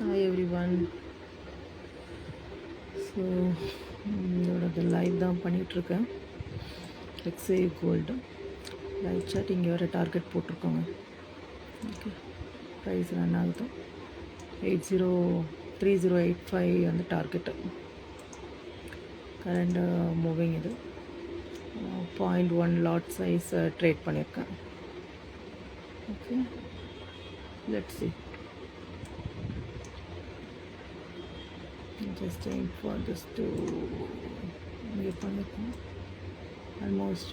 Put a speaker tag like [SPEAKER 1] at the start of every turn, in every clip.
[SPEAKER 1] Hi everyone. So இதோட live தான் பண்ணிகிட்ருக்கேன். எக்ஸேவ் கோல்டு லைவ் சாட். இங்கே வேறு டார்கெட் போட்டிருக்கோங்க. ஓகே, ப்ரைஸ் ரன் ஆகுது. 308085 வந்து டார்கெட்டு. கரண்ட் மூவிங் இது 0.1 லாட் சைஸ் ட்ரேட் பண்ணியிருக்கேன். Okay, let's see. Just aim for this to get almost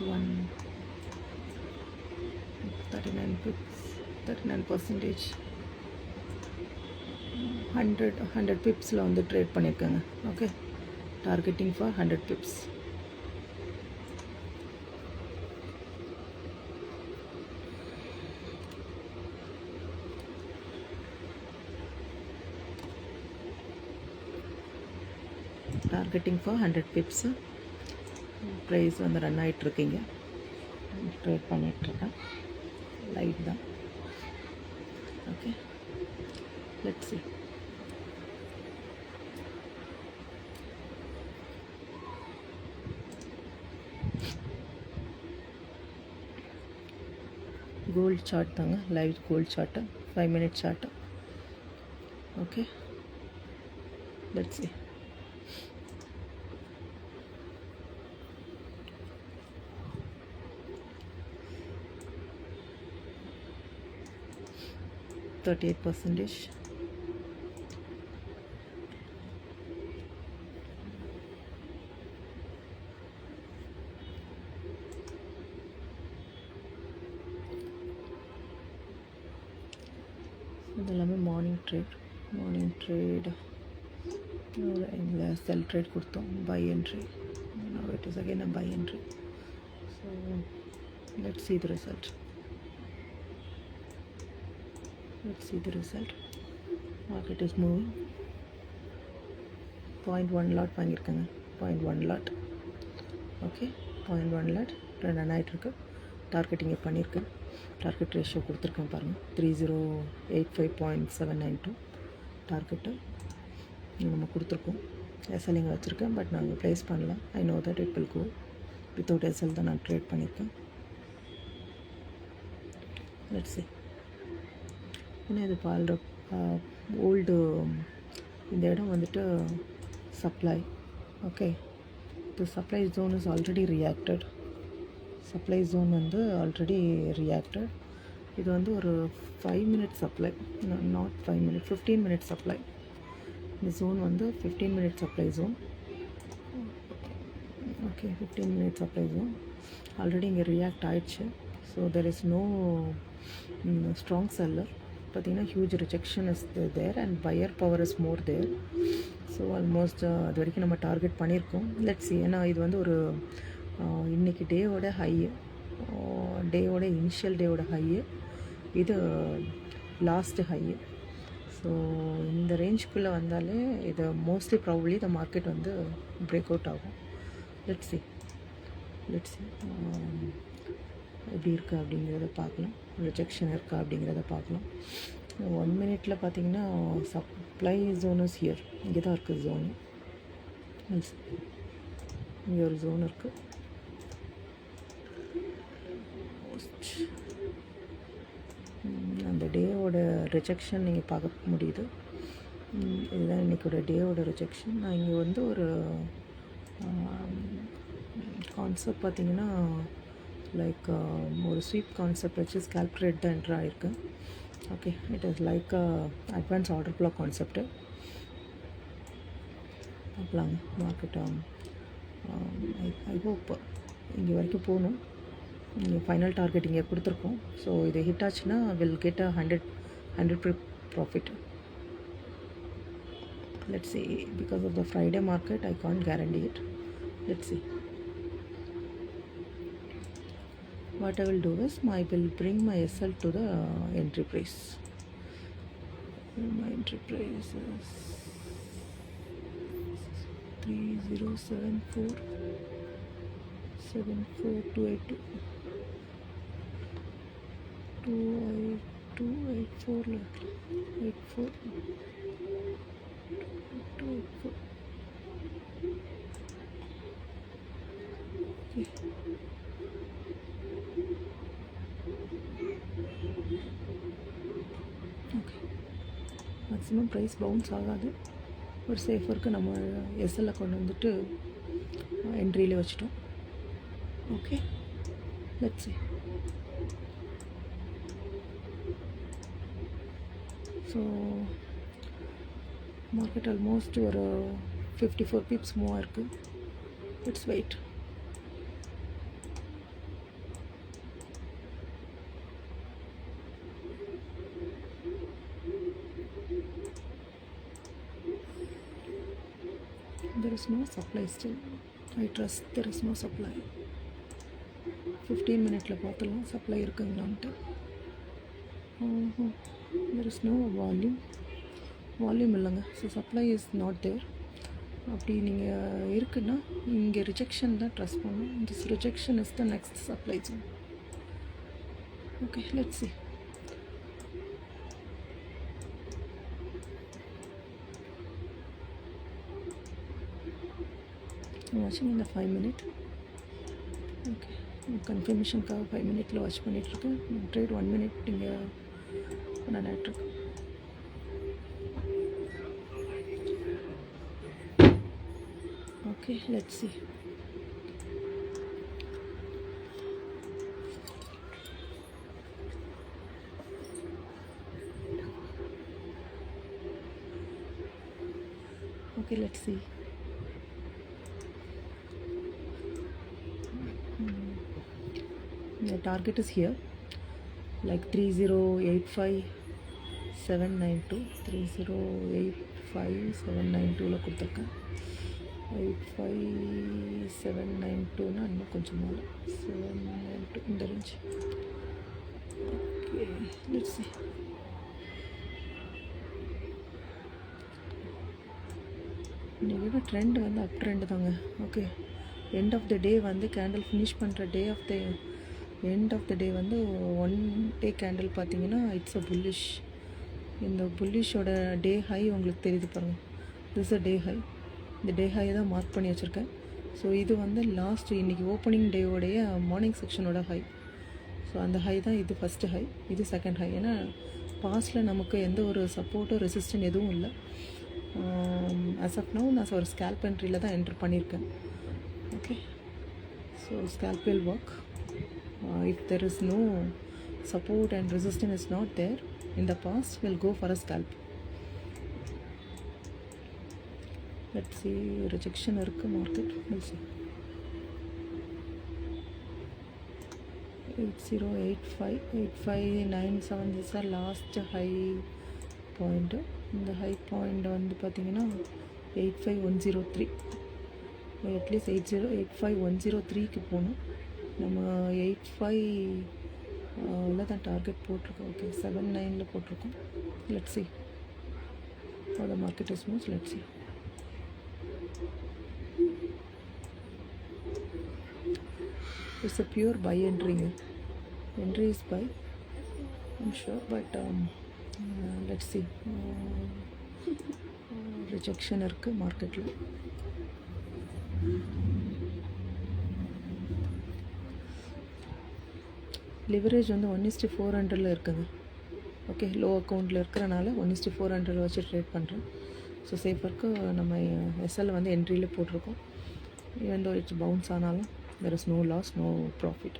[SPEAKER 1] 39 pips, 39%. 100 pipsல வந்து ட்ரேட் பண்ணியிருக்கேங்க. Okay, targeting for 100 pips. Targeting for 100 pips. Price வந்து ரன் ஆகிட்ருக்கீங்க. Trade பண்ணிகிட்ருக்கேன். லைவ் தான். Okay, let's see. Gold chart தாங்க, live gold chart, 5 minute chart. Okay, let's see. %38. இது எல்லாமே மார்னிங் ட்ரேட். இல்லை செல் ட்ரேட் கொடுத்தோம். Buy entry. Now it is again a buy entry. So let's see the result. Market is moving. 0.1 lot வாங்கியிருக்கேங்க. 0.1 lot. Okay, 0.1 lot run ஆகிட்டுருக்கு. டார்கெட்டிங்கை பண்ணியிருக்கேன். Target ratio கொடுத்துருக்கேன் பாருங்கள். 3085.792 target நம்ம கொடுத்துருக்கோம். எஸ்எல்லிங்க வச்சுருக்கேன், பட் நாங்கள் ப்ளேஸ் பண்ணல. I know that it will go. Without SL தான் நான் ட்ரேட் பண்ணியிருக்கேன். Let's see. இன்னும் இது பால் ஓல்டு இந்த இடம் வந்துட்டு supply. Okay, the supply zone is already reacted. இது வந்து ஒரு 5 minute supply, not 5 minute, 15 minute supply. இந்த ஜோன் வந்து 15 minute supply zone. Okay, 15 minute supply zone already இங்கே ரியாக்ட் ஆயிடுச்சு. So there is no strong seller. பார்த்தீங்கன்னா huge rejection is there and buyer power is more there. So almost அது வரைக்கும் நம்ம target பண்ணியிருக்கோம். Let's see. ஏன்னா இது வந்து ஒரு இன்றைக்கி டேவோட ஹையு, இனிஷியல் டேவோட ஹையு, இது லாஸ்ட்டு ஹையு. ஸோ இந்த ரேஞ்சுக்குள்ளே வந்தாலே இது மோஸ்ட்லி ப்ராபப்ளி த மார்க்கெட் வந்து பிரேக் அவுட் ஆகும். Let's see. எப்படி இருக்கா அப்படிங்கிறத பார்க்கலாம். ரிஜெக்ஷன் இருக்கா அப்படிங்கிறத பார்க்கலாம். 1 minute பார்த்தீங்கன்னா சப்ளை ஜோன் இஸ் ஹியர். இங்கே தான் இருக்குது ஜோனு. இங்கே ஒரு ஜோன் இருக்குது. அந்த டேவோட ரிஜெக்ஷன் நீங்கள் பார்க்க முடியுது. இதுதான் இன்றைக்கோட டேவோட ரிஜெக்ஷன். நான் இங்கே வந்து ஒரு கான்செப்ட் பார்த்தீங்கன்னா லைக் ஒரு ஸ்வீப் கான்செப்ட் வச்சு ஸ்கேல்ப் ட்ரேட் தான் என்ட்ரு ஆகிருக்கு. Okay, it is like advance order black concept. பார்க்கலாங்க மார்க்கெட். ஐ ஹோப் இங்கே வரைக்கும் போகணும். இங்கே ஃபைனல் டார்கெட் இங்கே கொடுத்துருக்கோம். ஸோ இது ஹிட் ஆச்சுன்னா will get a 100 profit. Let's see. Because of the Friday market, I can't guarantee it. Let's see. What I will do is I will bring my SL to the entry price. My entry price is 3074.74282. 284 84 284 okay. Okay maximum price bounce ஆகாது. ஒரு சேஃபருக்கு நம்ம எஸ்எல்ல கொண்டு வந்துட்டு என்ட்ரியில் வச்சுட்டோம். Okay let's see. So market almost ஒரு 54 பிப்ஸ் மூவ் ஆயிருக்கு. It's wait. There is no supply still. I trust there is no supply. 15 மினிட்ல பார்த்துலாம் சப்ளை இருக்குங்களான்ட்டு. There is no வால்யூம் இல்லைங்க. So supply is not there. அப்படி நீங்கள் இருக்குன்னா இங்கே ரிஜெக்ஷன் தான் ட்ரஸ்ட் பண்ணணும். This rejection is the next supply zone. Okay let's see. வாட்சிங் இந்த 5 மினிட். ஓகே கன்ஃபர்மேஷனுக்காக 5 மினிட்டில் வாட்ச் பண்ணிகிட்ருக்கேன். ட்ரேட் 1 மினிட் இங்கே நான் ஆகிட்ருக்கேன். Okay let's see. Okay, let's see. The target is here, like 3085792. 3085792 கொடுத்துருக்கேன். 85792னா இன்னும் கொஞ்சம் மேலே 792 இந்த ரேஞ்ச். Okay let's see. இன்றைக்கி ட்ரெண்ட் வந்து அப் ட்ரெண்டு தாங்க. ஓகே எண்ட் ஆஃப் த டே வந்து கேண்டில் ஃபினிஷ் பண்ணுற எண்ட் ஆஃப் த டே வந்து 1 டே கேண்டில் பார்த்தீங்கன்னா இட்ஸ் அ புல்லிஷ். இந்த புல்லிஷோட டே ஹை உங்களுக்கு தெரியுது பாருங்கள். This a day high. இந்த டே ஹை தான் மார்க் பண்ணி வச்சுருக்கேன். ஸோ இது வந்து லாஸ்ட் இன்றைக்கி ஓப்பனிங் டேவோடைய மார்னிங் செக்ஷனோட ஹை. ஸோ அந்த ஹை தான் இது ஃபஸ்ட்டு ஹை, இது செகண்ட் ஹை. ஏன்னா பாஸ்டில் நமக்கு எந்த ஒரு சப்போர்ட்டோ ரெசிஸ்டன்ட் எதுவும் இல்லை. ஆஸ் ஆஃப் நவ் நான் ஒரு ஸ்கேல்ப் என்ட்ரியில் தான் என்ட்ரு பண்ணியிருக்கேன். Okay so scalp will work. If there is no support and resistance is not there in the past, we'll go for a scalp. Let's see. Rejection irukku market. We'll see. 8085 is the last high point. இந்த high point வந்து பார்த்திங்கன்னா 85103. At least 85103க்கு போகணும். நம்ம 85ல தான் target போட்டிருக்கோம். Okay 79ல் போட்டிருக்கோம். Let's see how the market is moves. Let's see. It's a pure buy entry. Entry is buy, I'm sure, but let's see. Rejection இருக்கு மார்க்கெட்டில். லிவரேஜ் வந்து 1:400 இருக்குங்க. ஓகே லோ அக்கௌண்ட்டில் இருக்கிறனால 1:400 வச்சு ட்ரேட் பண்ணுறேன். ஸோ சேஃபருக்கு நம்ம எஸ்எல் வந்து என்ட்ரியில் போட்டிருக்கோம். ஈவன் தோ இட்ஸ் பவுன்ஸ் ஆனாலும் there is no loss, no profit.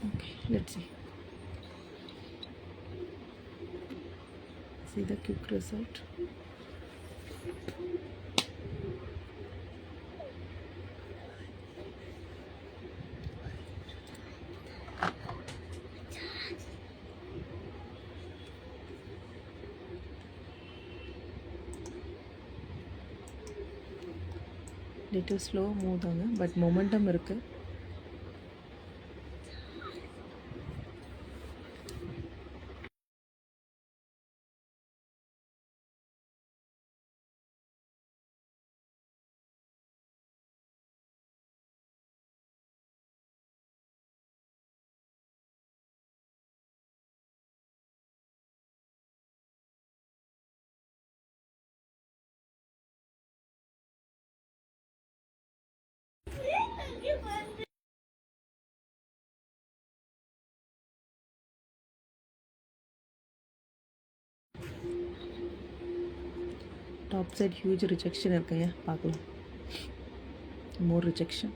[SPEAKER 1] Okay let's see the quick result. Little slow move தாங்க, பட் மொமெண்டம் இருக்குது. டாப் சைட் ஹியூஜ் ரிஜெக்ஷன் இருக்குங்க, பார்க்கலாம். More rejection.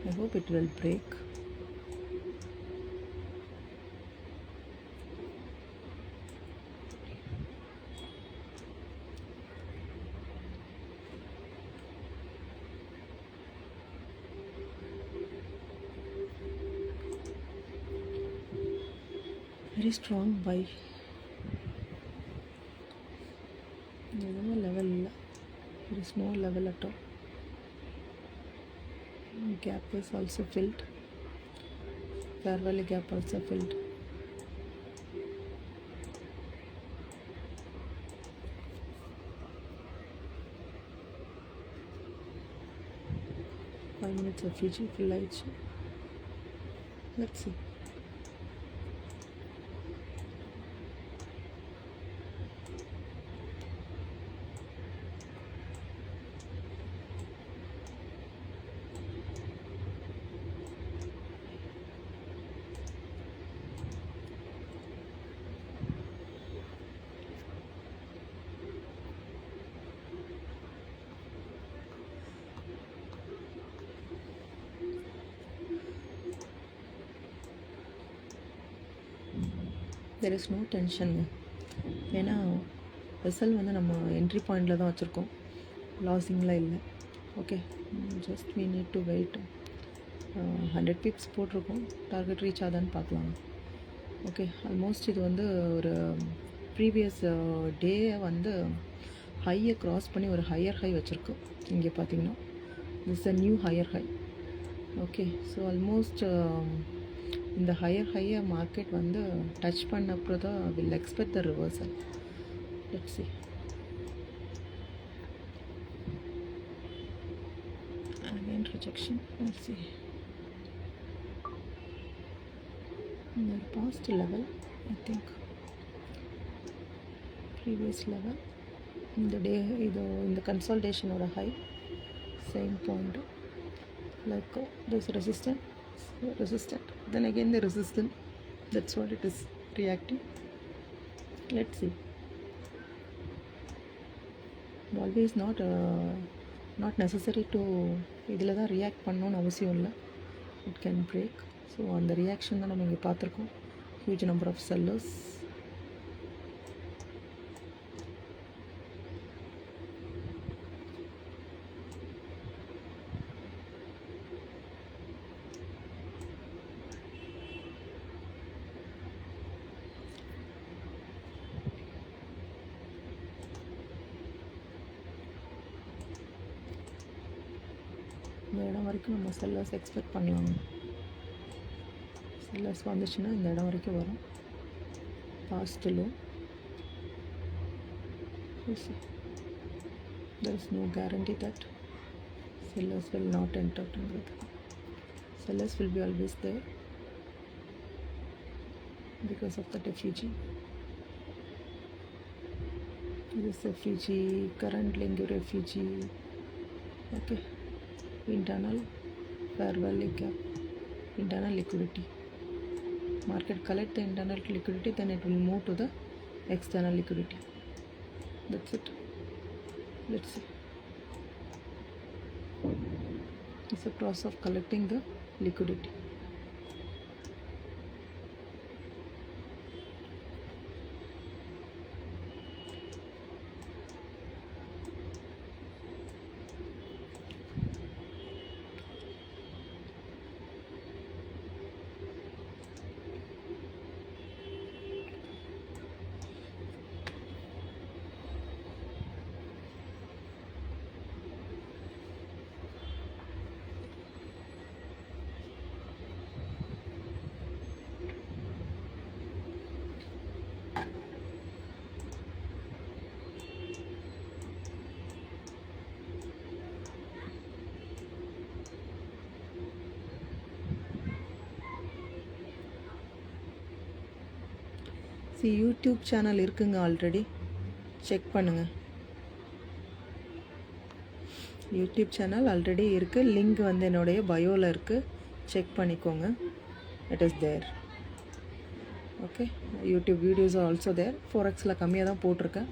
[SPEAKER 1] I hope it will break. Very strong buy. எதுவுமே level இல்லை. There is no level at all. Gap is also filled. Fair value gap also filled. Five minutes of Fiji full lights. Let's see. There is no tension. ஏன்னா vessel வந்து நம்ம entry பாயிண்டில் தான் வச்சுருக்கோம், லாஸிங்லாம் இல்லை. Okay, just we need to wait. 100 pips போட்டிருக்கோம், target reach ஆதான்னு பார்க்கலாம். Okay, almost இது வந்து ஒரு ப்ரீவியஸ் டே வந்து ஹையை க்ராஸ் பண்ணி ஒரு ஹையர் ஹை வச்சுருக்கு. இங்கே பார்த்தீங்கன்னா this a new higher high. Okay, so almost இந்த ஹையர் ஹையர் மார்க்கெட் வந்து டச் பண்ண அப்புறம் தான் will expect the reversal. Let's see. Again rejection. Let's see. The past level, I think previous level, இந்த day இது இந்த கன்சால்டேஷனோட high, same point, like this resistant, then again the resistance. That's what it is reacting. Let's see. Always not necessary to இதில் தான் react பண்ணணும்னு அவசியம் இல்லை. It can break. So அந்த ரியாக்ஷன் தான் நம்ம இங்கே பார்த்துருக்கோம். Huge number of sellers. இந்த இடம் வரைக்கும் நம்ம செல்லர்ஸ் எக்ஸ்பெக்ட் பண்ணலாம். செல்லர்ஸ் வந்துச்சுன்னா இந்த இடம் வரைக்கும் வரும். Past low. There is no guarantee that sellers will not enter. Sellers will be always there because of the refugee. This is refugee, current link refugee. Okay. Internal fair value gap, internal liquidity. Market collect the internal liquidity, then it will move to the external liquidity. That's it. Let's see. It's a process of collecting the liquidity. YouTube channel இருக்குங்க, already check பண்ணுங்கள். YouTube channel already இருக்குது, link வந்து என்னுடைய பயோவில் இருக்குது, check பண்ணிக்கோங்க. It is there. Okay, YouTube videos also there. ஃபோரெக்ஸில் கம்மியாக தான் போட்டிருக்கேன்.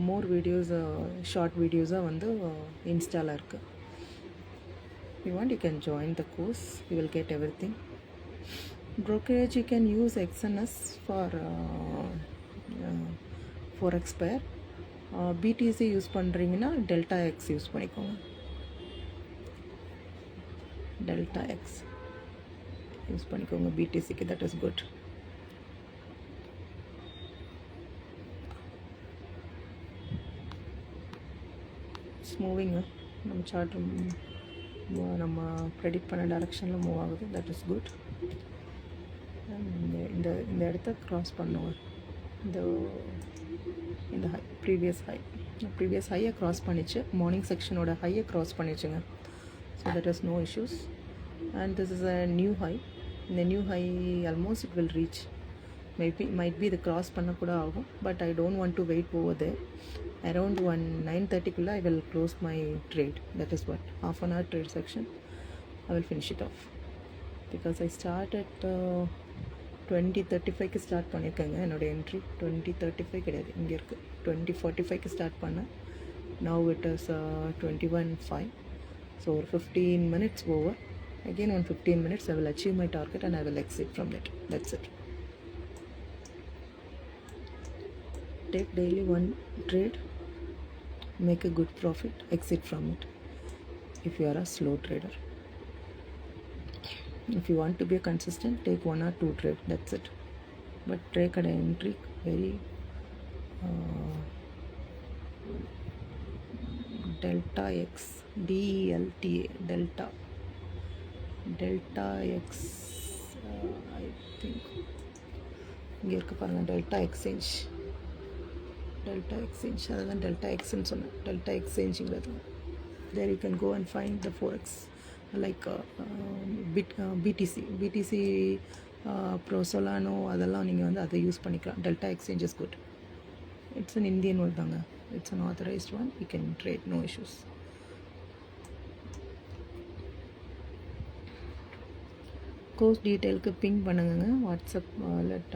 [SPEAKER 1] மோர் வீடியோஸ், ஷார்ட் வீடியோஸாக வந்து இன்ஸ்டாவில் இருக்குது. You want you can join the course, you will get everything. Brokerage, you can use XNS for forex pair. BTC use பண்ணுறீங்கன்னா Delta X use பண்ணிக்கோங்க. Delta X use பண்ணிக்கோங்க பிடிசிக்கு, that is good. It's moving. நம்ம chart நம்ம predict பண்ண டைரக்ஷனில் move ஆகுது, that is good. இந்த இந்த இடத்த க்ராஸ் பண்ணுவோம். இந்த ஹை, ப்ரீவியஸ் ஹையை க்ராஸ் பண்ணிச்சு, மார்னிங் செக்ஷனோட ஹையை க்ராஸ் பண்ணிச்சுங்க. So that is no issues. And this is a new high. இந்த new high almost it will reach. Might be இது க்ராஸ் பண்ணக்கூட ஆகும், but I don't want to wait over there. Around 9:30 I will close my trade. That is what, half an hour trade section. I will finish it off because I start at 20:35 start பண்ணியிருக்கேங்க. என்னோடய entry 20:35 கிடையாது, இங்கே இருக்குது. 20:45 start பண்ணேன். Now it is 21:05. So ஒரு 15 minutes over. Again 15 minutes I will achieve my target and I will exit from that. That's it. Take daily one trade, make a good profit, exit from it if you are a slow trader. If you want to be a consistent, take 1 or 2 trade, that's it. But take an entry very delta x, delta x, I think இங்கே இருக்க பாருங்கள், delta exchange அதுதான் Delta எக்ஸ்ன்னு சொன்னேன். Delta எக்ஸ்சேஞ்சுங்கிறது there you can go and find the forex like BTC Pro Solano, அதெல்லாம் நீங்கள் வந்து அதை யூஸ் பண்ணிக்கலாம். Delta exchange is good. It's an Indian one தாங்க, it's an authorised one. You can trade, no issues. Course டீட்டெயிலுக்கு ping பண்ணுங்க, WhatsApp let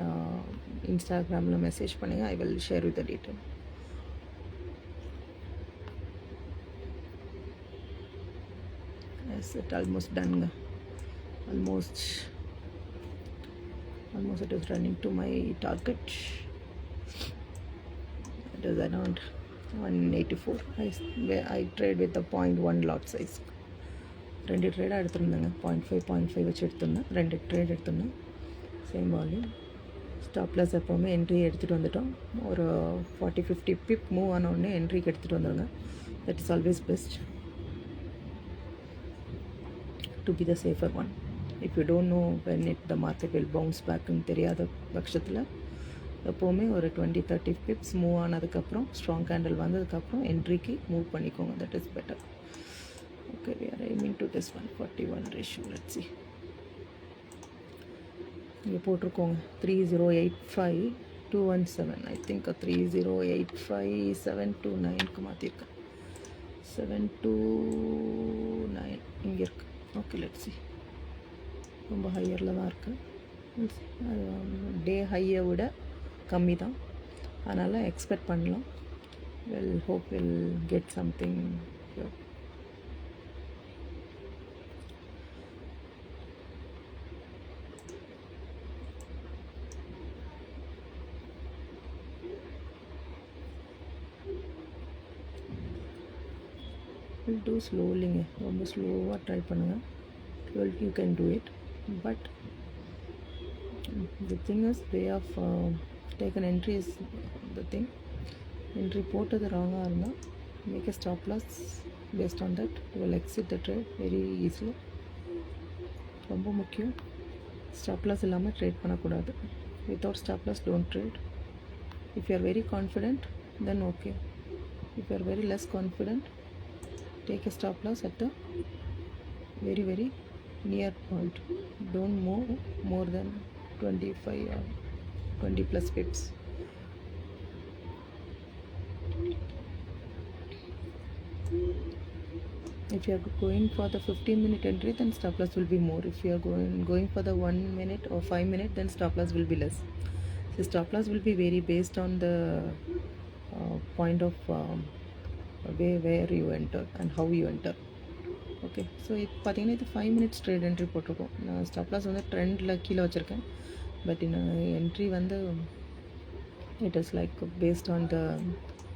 [SPEAKER 1] இன்ஸ்டாகிராமில் message பண்ணுங்கள். I will share with the detail. Yes, it almost done. Almost it is running to my target. It is around 184. I trade with a 0.1 lot size. 2 trade எடுத்துருந்தேங்க, 0.5 வச்சு எடுத்துருந்தேன். 2 trade எடுத்துருந்தேன், same volume. Stop loss எப்போவுமே entry எடுத்துகிட்டு வந்துட்டோம். ஒரு 40-50 பிப் move ஆனோடனே என்ட்ரிக்கு எடுத்துகிட்டு வந்துடுங்க. That is always best to be the safer one. If you don't know when the market will bounce back ன்னு தெரியாத பட்சத்தில் எப்போவுமே ஒரு 20-30 பிப்ஸ் மூவ் ஆனதுக்கப்புறம், ஸ்ட்ராங் கேண்டில் வந்ததுக்கப்புறம் என்ட்ரிக்கு மூவ் பண்ணிக்கோங்க. That is better. Okay, we are aiming to this 141 ratio. Let's see. இங்கே போட்டிருக்கோங்க 3085-217. I think 3085-729க்கு மாற்றிருக்கேன். 729 இங்கே இருக்குது. Okay, let's see. ரொம்ப ஹையரில் தான் இருக்குது. டே ஹையை விட கம்மி தான், அதனால் எக்ஸ்பெக்ட் பண்ணலாம். Hope will get something. do slowlyங்க, ரொம்ப ஸ்லோவாக ட்ரை பண்ணுங்கள். 12 you can do it, but the thing is way of take an entry is the thing. Entry போட்டது ராங்காக இருந்தால் make a stop loss based on that. You will exit the trade very easily. ரொம்ப முக்கியம், stop loss இல்லாமல் trade பண்ணக்கூடாது. Without stop loss don't trade. If you are very confident, then okay. If you are very less confident, take a stop loss at the very near point. Don't move more than 25 or 20 plus pips. If you are going for the 15-minute entry, then stop loss will be more. If you are going for the 1 minute or 5 minute, then stop loss will be less. So stop loss will be vary based on the point of where you enter and how you enter. Okay, so இப்போ பார்த்தீங்கன்னா இது 5 minutes trade entry போட்டிருக்கோம். நான் stop loss வந்து ட்ரெண்டில் கீழே வச்சுருக்கேன். But நான் என்ட்ரி வந்து it is like based on the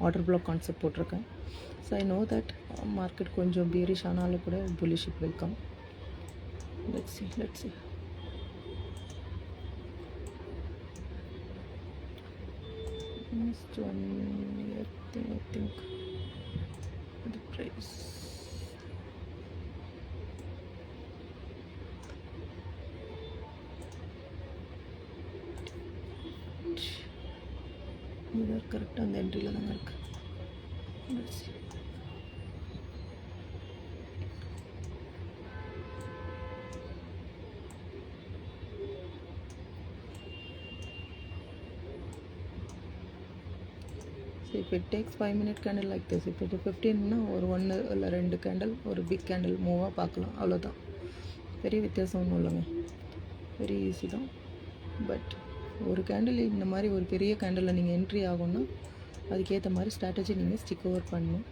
[SPEAKER 1] order block concept போட்டிருக்கேன். So I know that market கொஞ்சம் பியரிஷ் ஆனாலும் கூட bullish it will come. Let's see. Next one, I think the price. இது கரெக்டாக அந்த என்ட்ரியில் தாங்க இருக்குது. ஸோ இப்போ it takes 5 minute candle like this. இப்போ இது 15னா ஒரு 1 இல்லை 2 கேண்டில், ஒரு பிக் கேண்டில் மூவாக பார்க்கலாம், அவ்வளோதான். பெரிய வித்தியாசம் ஒன்றும் இல்லைங்க, வெரி ஈஸி தான். பட் ஒரு கேண்டில் இந்த மாதிரி ஒரு பெரிய கேண்டிலில் நீங்கள் என்ட்ரி ஆகும்னா அதுக்கேற்ற மாதிரி ஸ்ட்ராட்டஜி நீங்கள் ஸ்டிக் ஓவர் பண்ணணும்.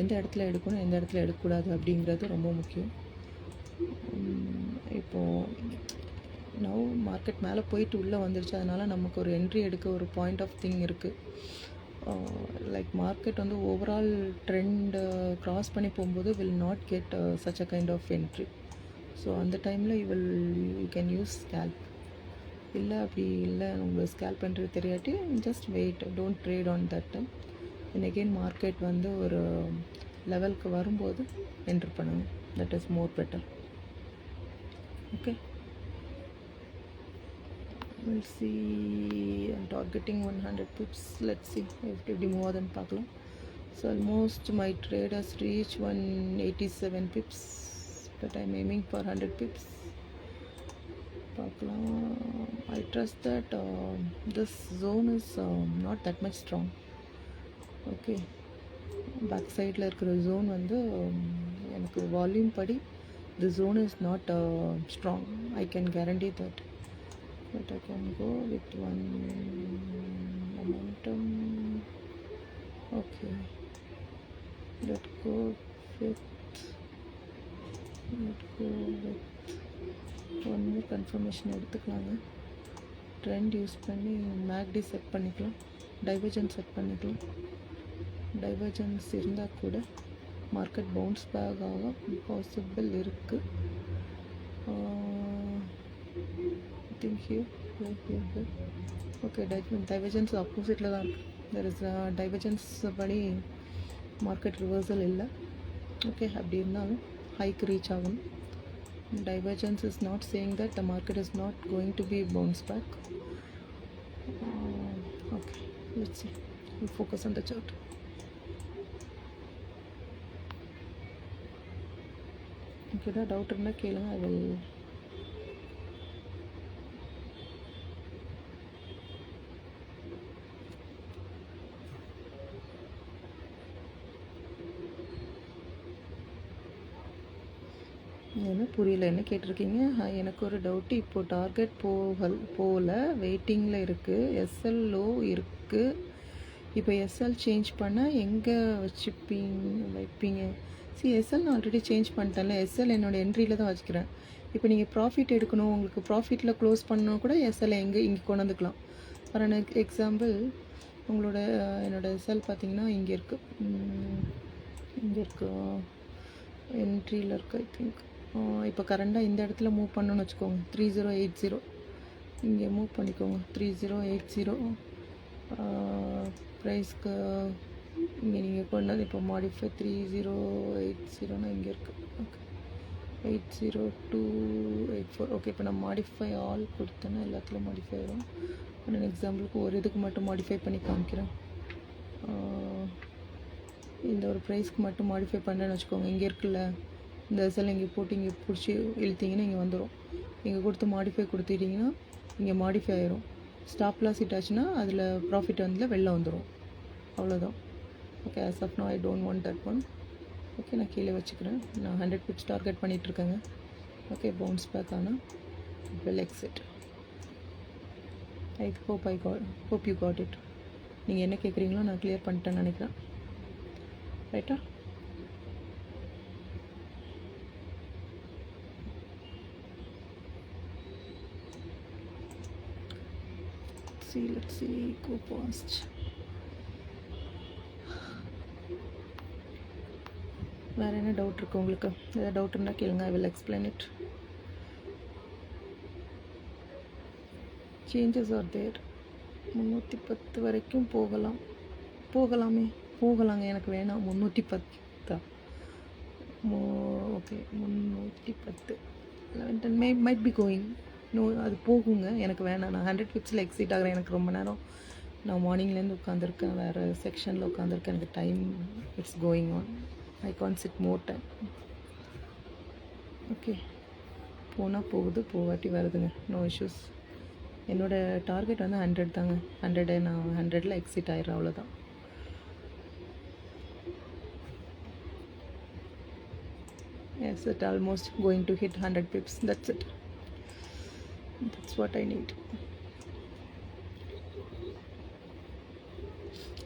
[SPEAKER 1] எந்த இடத்துல எடுக்கணும், எந்த இடத்துல எடுக்கக்கூடாது அப்படிங்கிறது ரொம்ப முக்கியம். இப்போது நவ் மார்க்கெட் மேலே போயிட்டு உள்ளே வந்துருச்சு, அதனால் நமக்கு ஒரு என்ட்ரி எடுக்க ஒரு பாயிண்ட் ஆஃப் திங் இருக்குது. லைக் மார்க்கெட் வந்து ஓவரால் ட்ரெண்ட் க்ராஸ் பண்ணி போகும்போது will not get such a kind of entry. So அந்த டைமில் யூ கேன் யூஸ் ஸ்கேல்ப். இல்லை அப்படி இல்லை உங்களுக்கு ஸ்கேல்ப் பண்ணுறது தெரியாட்டி just wait, don't trade on that time. And again market வந்து ஒரு லெவலுக்கு வரும்போது என்ட்ரு பண்ணுங்க, that is more better. Okay, we'll see. I'm targeting 100 pips. Let's see if it more than பார்க்கலாம். So almost my trade has reached 187 pips, but I'm aiming for 100 pips. பார்க்கலாம். I trust that this zone is not that much strong. Okay, back சைடில் இருக்கிற zone வந்து எனக்கு volume படி the zone is not strong. I can guarantee that. But I can go with one momentum. Okay, let's go with one more confirmation எடுத்துக்கலாங்க. Trend use பண்ணி McD set பண்ணிக்கலாம், divergence set பண்ணிக்கலாம். Divergence இருந்தால் கூட market bounce back ஆக possible இருக்குது. think here. Okay, divergence opposite la dhaan irukku. There is a divergence படி market reversal இல்லை. ஓகே, அப்படி இருந்தாலும் ஹைக்கு ரீச் ஆகும். Divergence is not saying that the market is not going to be bounce back. Okay, let's see. We'll focus on the chart. Okay, ஏதாவது doubt இருந்தால் கேளுங்க. I will என்ன புரியல, என்ன கேட்டிருக்கீங்க? எனக்கு ஒரு டவுட்டு. இப்போது டார்கெட் போகல, வெயிட்டிங்கில் இருக்குது, எஸ்எல் லோ இருக்குது. இப்போ எஸ்எல் சேஞ்ச் பண்ணால் எங்கே வைப்பீங்க? எஸ்எல் நான் ஆல்ரெடி சேஞ்ச் பண்ணிட்டேன்ல. எஸ்எல் என்னோடய என்ட்ரியில் தான் வச்சுக்கிறேன். இப்போ நீங்கள் ப்ராஃபிட் எடுக்கணும், உங்களுக்கு ப்ராஃபிட்டில் க்ளோஸ் பண்ணணும் கூட எஸ்எல் இங்கே கொண்டு வந்துக்கலாம். ஃபார் அன் எக்ஸாம்பிள், என்னோடய எஸ்எல் பார்த்தீங்கன்னா இங்கே இருக்குது, என்ட்ரியில் இருக்குது. ஐ திங்க் இப்போ கரண்டாக இந்த இடத்துல மூவ் பண்ணணும்னு வச்சுக்கோங்க. 3080 இங்கே மூவ் பண்ணிக்கோங்க. 3080 ப்ரைஸ்க்கு இங்கே நீங்கள் கொண்டு இப்போ மாடிஃபை 3080னா இங்கே இருக்குது. ஓகே, 80284. ஓகே, இப்போ நான் மாடிஃபை ஆல் கொடுத்தேன்னா எல்லாத்துலேயும் மாடிஃபை ஆகும். நான் எக்ஸாம்பிளுக்கு ஒரு இதுக்கு மட்டும் மாடிஃபை பண்ணி காமிக்கிறேன். இந்த ஒரு ப்ரைஸ்க்கு மட்டும் மாடிஃபை பண்ணுறேன்னு வச்சுக்கோங்க. இங்கே இருக்குல்ல, இந்த எஸ்எல் இங்கே போட்டு இங்கே பிடிச்சி இழுத்திங்கன்னா இங்கே வந்துடும். இங்கே கொடுத்து மாடிஃபை கொடுத்துட்டிங்கன்னா இங்கே மாடிஃபை ஆயிரும். ஸ்டாப் லாஸ் ஹிட் ஆச்சுன்னா அதில் ப்ராஃபிட் வந்து வெளில வந்துடும். அவ்வளோதான். Okay, as of no I don't want that one. Okay, நான் கீழே வச்சுக்கிறேன். நான் 100 பிப்ஸ் டார்கெட் பண்ணிகிட்ருக்கேங்க. ஓகே, பவுன்ஸ் பேக் ஆனால் will exit. I hope you got it. நீங்கள் என்ன கேட்குறீங்களோ நான் கிளியர் பண்ணிட்டேன்னு நினைக்கிறேன். ரைட்டா? Let's see, go past. வேறு என்ன டவுட் இருக்குது உங்களுக்கு? ஏதாவது டவுட் இருந்தால் கேளுங்க, I will explain it. Changes are there. 310 வரைக்கும் போகலாங்க. எனக்கு வேணாம் 310. Okay, 310 11 might be going. அது போகுங்க, எனக்கு வேணாம். நான் 100 பிப்ஸில் எக்ஸிட் ஆகிறேன். எனக்கு ரொம்ப நேரம் நான் மார்னிங்லேருந்து உட்காந்துருக்கேன், வேறு செக்ஷனில் உட்காந்துருக்கேன். எனக்கு time it's going on. I can't sit more time. Okay, போனால் போகுது, போகாட்டி வருதுங்க, நோ இஷ்யூஸ். என்னோடய டார்கெட் வந்து 100 தாங்க. 100 நான் 100ல் எக்ஸிட் ஆயிடுறேன், அவ்வளோதான். Yes, it almost going to hit 100 pips. That's it. That's what I need.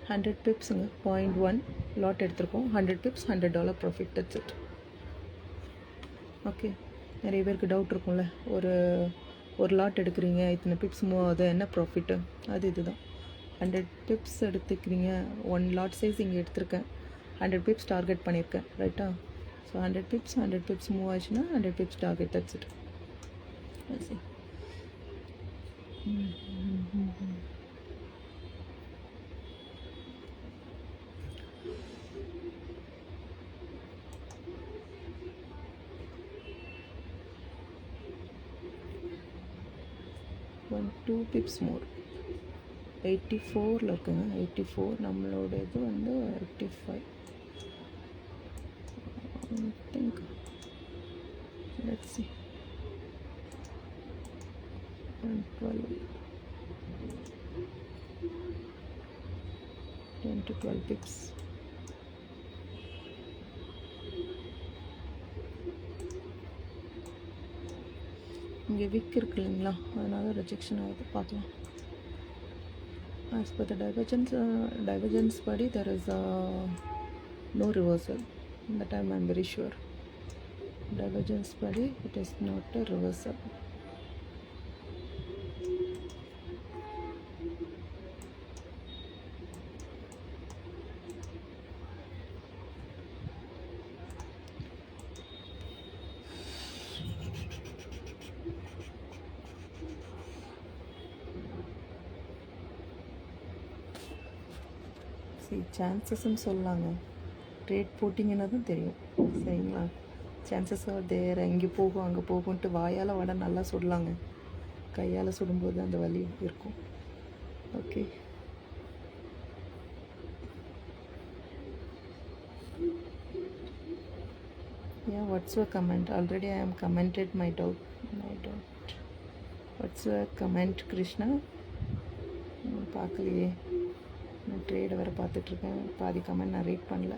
[SPEAKER 1] 100 pips, 0.1 lot எடுத்துருக்கோம். 100 pips, $100 profit. That's it. Okay, நிறைய பேருக்கு டவுட் இருக்கும்ல, ஒரு லாட் எடுக்கிறீங்க, இத்தனை பிப்ஸ் மூவ் ஆகுது, என்ன ப்ராஃபிட்டு? அது இதுதான். 100 பிப்ஸ் எடுத்துக்கிறீங்க, 1 லாட் சைஸ் இங்கே எடுத்திருக்கேன், 100 பிப்ஸ் டார்கெட் பண்ணியிருக்கேன், ரைட்டா? ஸோ 100 பிப்ஸ் மூவ் ஆச்சுன்னா 100 பிப்ஸ் டார்கெட். That's it. சரி. ஒன் 2 பிப்ஸ் மோர். 84 இருக்குங்க. 84. நம்மளோட இது வந்து 85. I think. Let's see. 12. 10 to 12 pips. இங்கே விக் இருக்கு இல்லைங்களா, அதனால ரிஜெக்ஷன் ஆகுது. பார்க்கலாம். As per the divergence body, there is no reversal. That time I am very sure. Divergence body, it is not a reversal. சான்சஸ்ன்னு சொல்லாங்க, ட்ரேட் போட்டிங்கன்னா தான் தெரியும், சரிங்களா? Chances are there. இங்கே போகும் அங்கே போகும்ன்ட்டு வாயால் வடை நல்லா சுடலாங்க, கையால் சுடும்போது அந்த வலி இருக்கும். Okay, what's your comment? Already I am commented my doubt. What's your comment Krishna? பார்க்கலையே, நான் ட்ரேடை வேறு பார்த்துட்ருக்கேன், பாதி கமெண்ட் நான் ரீட் பண்ணல.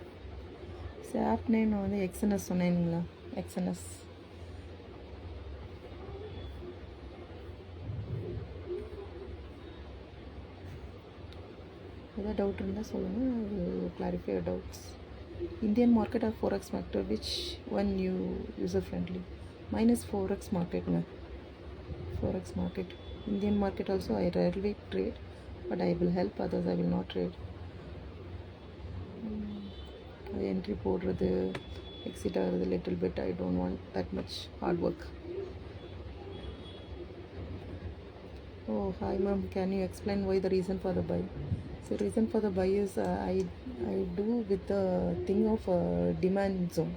[SPEAKER 1] ஆப் நேம் நான் வந்து எக்ஸ்என்எஸ் சொன்னேங்களா? எக்ஸ்என்எஸ். ஏதாவது டவுட் இருந்தால் சொல்லுங்கள், clarify your doubts. Indian market or forex market, which one you user friendly? Mine is forex மார்க்கெட்டுங்க. Forex market. Indian market also I rarely trade, but I will help others, I will not trade. Entry போடுறது, exit ஆகிறது little bit. I don't want that much hard work. Oh, hi ma'am, can you explain why the reason for the buy? So reason for the buy is I do with the thing of demand zone.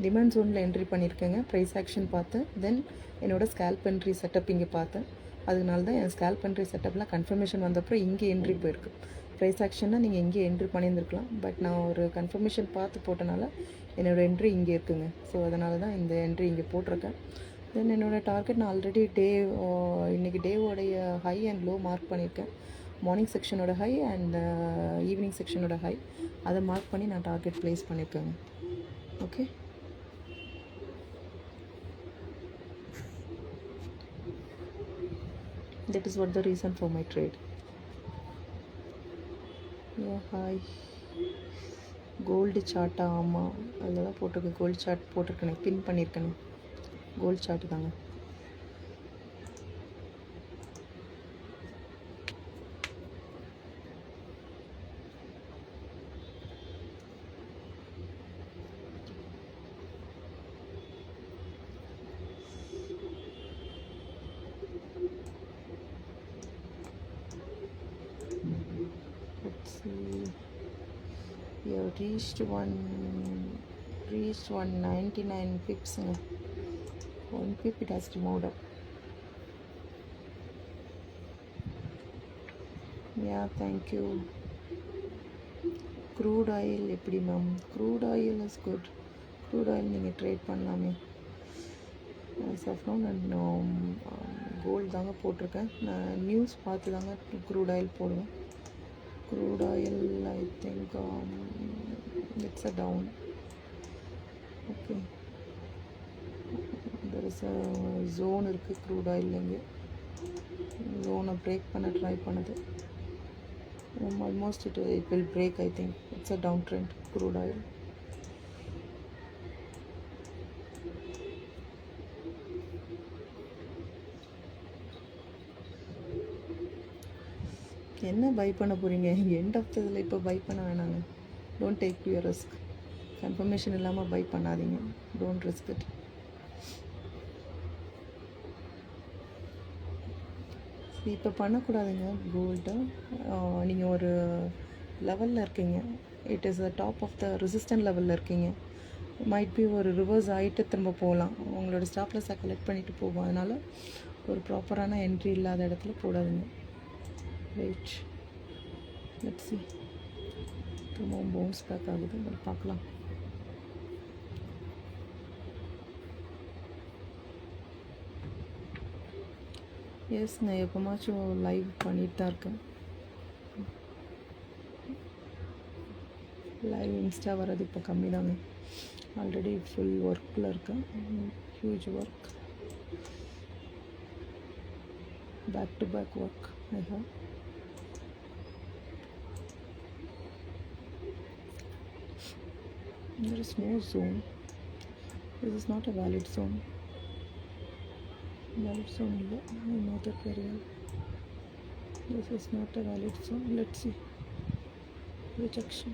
[SPEAKER 1] Demand ஜோனில் entry பண்ணியிருக்கேங்க, price action பார்த்தேன். தென் என்னோடய scalp entry setup இங்கே பார்த்தேன். அதனால தான் என் scalp entry செட்டப்லாம் confirmation வந்தப்பறம் இங்கே entry போயிருக்கு. Price ஆக்ஷன்னா நீங்கள் இங்கே என்ட்ரி பண்ணியிருந்துருக்கலாம், பட் நான் ஒரு கன்ஃபர்மேஷன் பார்த்து போட்டனால என்னோடய என்ட்ரி இங்கே இருக்குங்க. ஸோ அதனால தான் இந்த என்ட்ரி இங்கே போட்டிருக்கேன். தென் என்னோடய டார்கெட் நான் ஆல்ரெடி இன்றைக்கி டேவோடைய ஹை அண்ட் லோ மார்க் பண்ணியிருக்கேன். மார்னிங் செக்ஷனோட ஹை அண்ட் ஈவினிங் செக்ஷனோட ஹை, அதை மார்க் பண்ணி நான் டார்கெட் ப்ளேஸ் பண்ணியிருக்கேங்க. Okay, that is what the reason for my trade. Yeah, hi. Gold சார்ட்டா? ஆமாம், அதில் தான் போட்டிருக்கு. கோல்டு சார்ட் போட்டிருக்கேனே, பின் பண்ணியிருக்கேனே, கோல்டு சார்ட்டு தாங்க. Let's see. You have reached 199 pips. 1 pip it has removed up. Yeah, thank you. Crude oil எப்படி ma'am? Crude oil is good. Crude oil நீங்கள் ட்ரேட் பண்ணலாமே. சஃப்ரான் அண்ட் கோல்டு தாங்க போட்டிருக்கேன். நான் news பார்த்து தாங்க க்ரூட் ஆயில் போடுவேன். Crude oil I think it's a down. Okay, there is a zone இருக்குது க்ரூட் ஆயில். இங்கே ஜோனை பிரேக் பண்ண ட்ரை பண்ணுது. Almost it will break. I think it's a down trend crude oil. என்ன buy பண்ண போகிறீங்க? End of இதில் இப்போ பை பண்ண வேணாங்க. Don't take your risk. Confirmation இல்லாமல் பை பண்ணாதீங்க. Don't risk it. இப்போ பண்ணக்கூடாதுங்க கோல்டு. நீங்கள் ஒரு லெவலில் இருக்கீங்க. It is the top of the resistant லெவலில் இருக்கீங்க. மைட் பி ஒரு ரிவர்ஸ் ஆகிட்டு திரும்ப போகலாம். உங்களோட ஸ்டாப்லெஸ்ஸை கலெக்ட் பண்ணிவிட்டு போகும். அதனால் ஒரு ப்ராப்பரான என்ட்ரி இல்லாத இடத்துல போடாதுங்க. Wait, let's see. திரும்பவும் பவுன்ஸ் பேக் ஆகுது, பார்க்கலாம். எஸ், நான் எப்போமாச்சும் லைவ் பண்ணிட்டு தான் இருக்கேன். லைவ் இன்ஸ்டா வர்றது இப்போ கம்மி தாங்க. ஆல்ரெடி ஃபுல் ஒர்க்கில் இருக்கேன். Huge work, back to back work I have. There is no zone. This is not a valid zone. Valid zone illa. I know that very well. This is not a valid zone. Let's see. Rejection.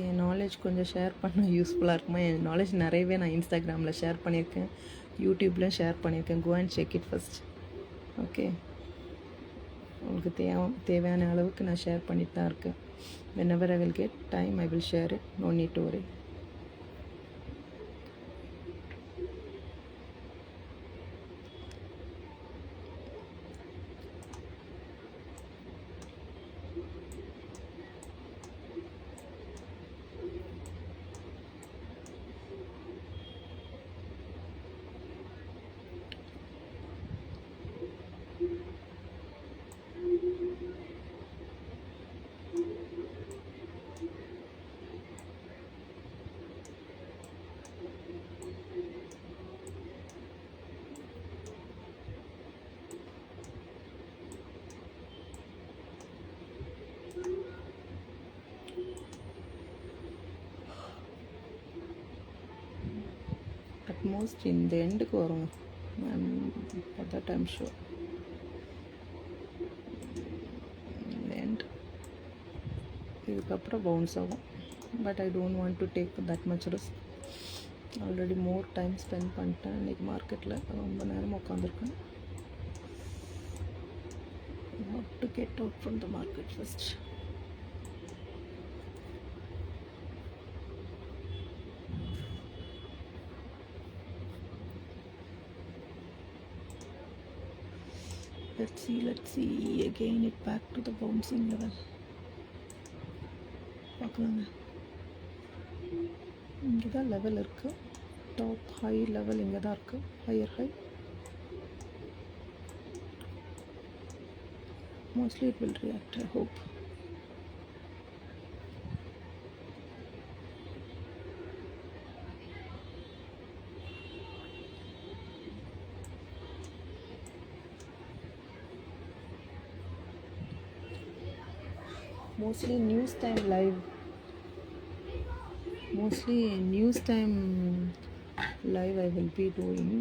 [SPEAKER 1] N knowledge கொஞ்சம் share பண்ண யூஸ்ஃபுல்லாக இருக்குமா? என் knowledge நிறையவே நான் இன்ஸ்டாகிராமில் share பண்ணியிருக்கேன், யூடியூப்லேயும் share பண்ணியிருக்கேன். Go and check it first. ஓகே, உங்களுக்கு தேவையான அளவுக்கு நான் ஷேர் பண்ணிட்டு தான் இருக்கேன். whenever I will get time I will share it. No need to worry. Utmost இந்த எண்டுக்கு வருங்க. for that I'm sure. End இதுக்கப்புறம் பவுன்ஸ் ஆகும். But I don't want to take that much risk. Already more time spend பண்ணிட்டேன் இன்றைக்கி மார்க்கெட்டில். ரொம்ப நேரம் உட்காந்துருக்கேன். How to get out from the market first. let's see again it back to the bouncing level. பார்க்கலாங்க. இங்கே தான் லெவல் இருக்குது. டாப் ஹை லெவல் இங்கே தான் இருக்குது. Higher high. Mostly it will react, I hope. Mostly news time live I will be doing.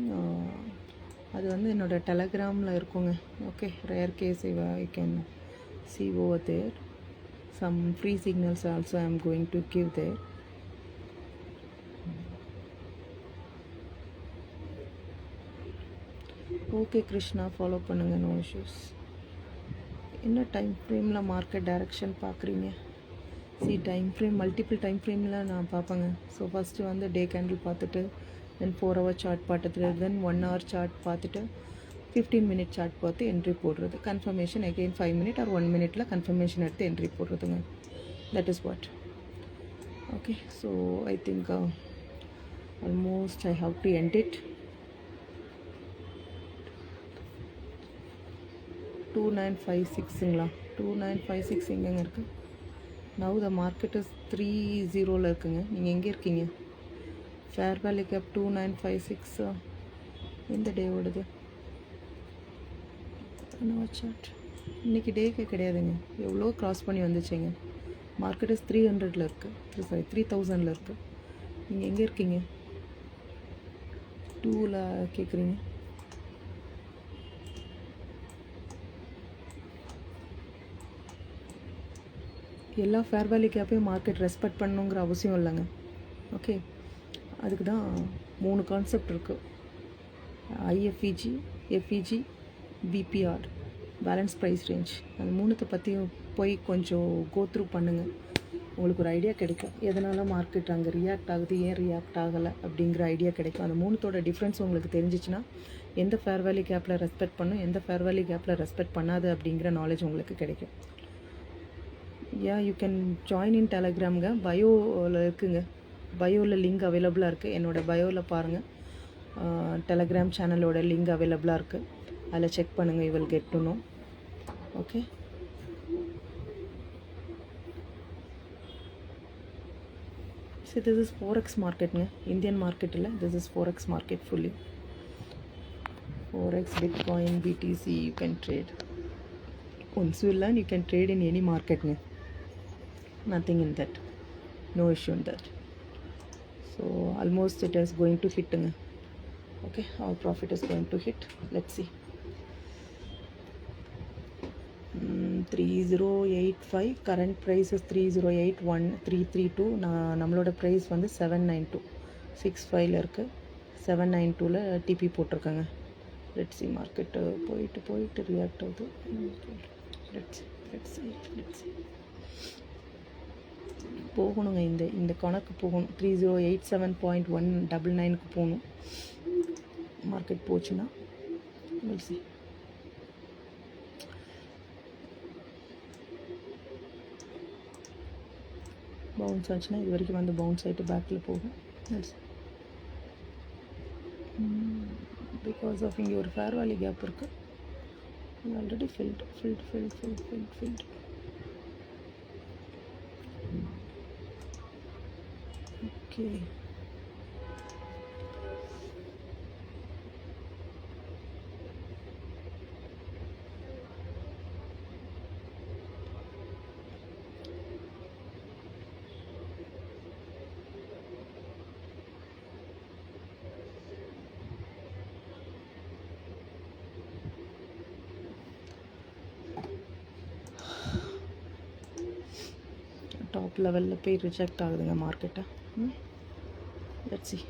[SPEAKER 1] அது வந்து என்னோட டெலகிராமில் இருக்குங்க. Okay, rare case I can see over there. Some free signals also I am going to give there. Okay Krishna, follow பண்ணுங்க, no issues. என்ன time ஃப்ரேமில் market direction பார்க்குறீங்க? Time frame multiple time ஃப்ரேமில் நான் பார்ப்பேங்க. ஸோ ஃபஸ்ட்டு வந்து டே candle பார்த்துட்டு, தென் 4 hour chart பார்த்துட்டு, தென் 1 hour சார்ட் பார்த்துட்டு, 15 minute சார்ட் பார்த்து என்ட்ரி போடுறது. Confirmation again 5 minute or 1 minute confirmation எடுத்து என்ட்ரி போடுறதுங்க. That is what. Okay, so I think almost I have to end it. 2956ங்களா? 2956 எங்கேங்க இருக்குது? நவ் த மார்க்கெட் இஸ் 30 இருக்குங்க. நீங்கள் எங்கே இருக்கீங்க? ஃபேர் வேல்யூ கேப் 2956 எந்த டே ஓடுது? சார்ட் இன்றைக்கி டேக்கே கிடையாதுங்க. எவ்வளோ க்ராஸ் பண்ணி வந்துச்சுங்க. மார்க்கெட் இஸ் 300 இருக்குது. 3000 இருக்குது. நீங்கள் எங்கே இருக்கீங்க? 2 கேட்குறீங்க. எல்லா ஃபேர் வேல்யூ கேப்பையும் மார்க்கெட் ரெஸ்பெக்ட் பண்ணணுங்கிற அவசியம் இல்லைங்க. ஓகே, அதுக்கு தான் 3 கான்செப்ட் இருக்குது. IFEG, FEG, BPR, balance price range. அந்த 3த்தை பற்றியும் போய் கொஞ்சம் கோத்ரூ பண்ணுங்கள். உங்களுக்கு ஒரு ஐடியா கிடைக்கும். எதனால் மார்க்கெட் அங்கே ரியாக்ட் ஆகுது, ஏன் ரியாக்ட் ஆகலை அப்படிங்கிற ஐடியா கிடைக்கும். அந்த 3த்தோட டிஃப்ரென்ஸ் உங்களுக்கு தெரிஞ்சிச்சுன்னா எந்த ஃபேர் வேல்யூ கேப்பில் ரெஸ்பெக்ட் பண்ணும், எந்த ஃபேர் வேல்யூ கேப்பில் ரெஸ்பெக்ட் பண்ணாது அப்படிங்கிற நாலேஜ் உங்களுக்கு கிடைக்கும். யூ கேன் ஜாயின் இன் டெலகிராம்ங்க. பயோவில் இருக்குங்க. பயோவில் லிங்க் அவைலபிளாக இருக்குது. என்னோடய பயோவில் பாருங்கள், டெலகிராம் சேனலோட லிங்க் அவைலபிளாக இருக்குது. அதில் செக் பண்ணுங்கள். You will get to know. Okay, so this is forex மார்க்கெட்டுங்க. இந்தியன் மார்க்கெட் இல்லை, this is forex market fully. Forex, bitcoin, BTC you can trade. Once you learn you can trade in any மார்க்கெட்டுங்க. Nothing in that, no issue in that. So almost it is going to hit. Okay, our profit is going to hit. Let's see. 3085. current price is 3081,332. நம்மளோட price வந்து 792.65 இருக்கு. 792ல DP போட்டிருக்காங்க. let's see, market போயிட்டு react ஆகுது. let's see போகணுங்க. இந்த கணக்கு போகணும். 3087.199க்கு போகணும். மார்க்கெட் போச்சுன்னா we'll see. பவுன்ஸ் ஆச்சுன்னா இது வரைக்கும் வந்து பவுன்ஸ் ஆகிட்டு பேக்கில் போகும். பிகாஸ் ஆஃப் இங்கே ஒரு ஃபேர் வேல்யூ கேப் இருக்குது. Already filled. ஓகே, டாப் லெவலில் போய் ரிஜெக்ட் ஆகுதுங்க மார்க்கெட்டை. Let's see.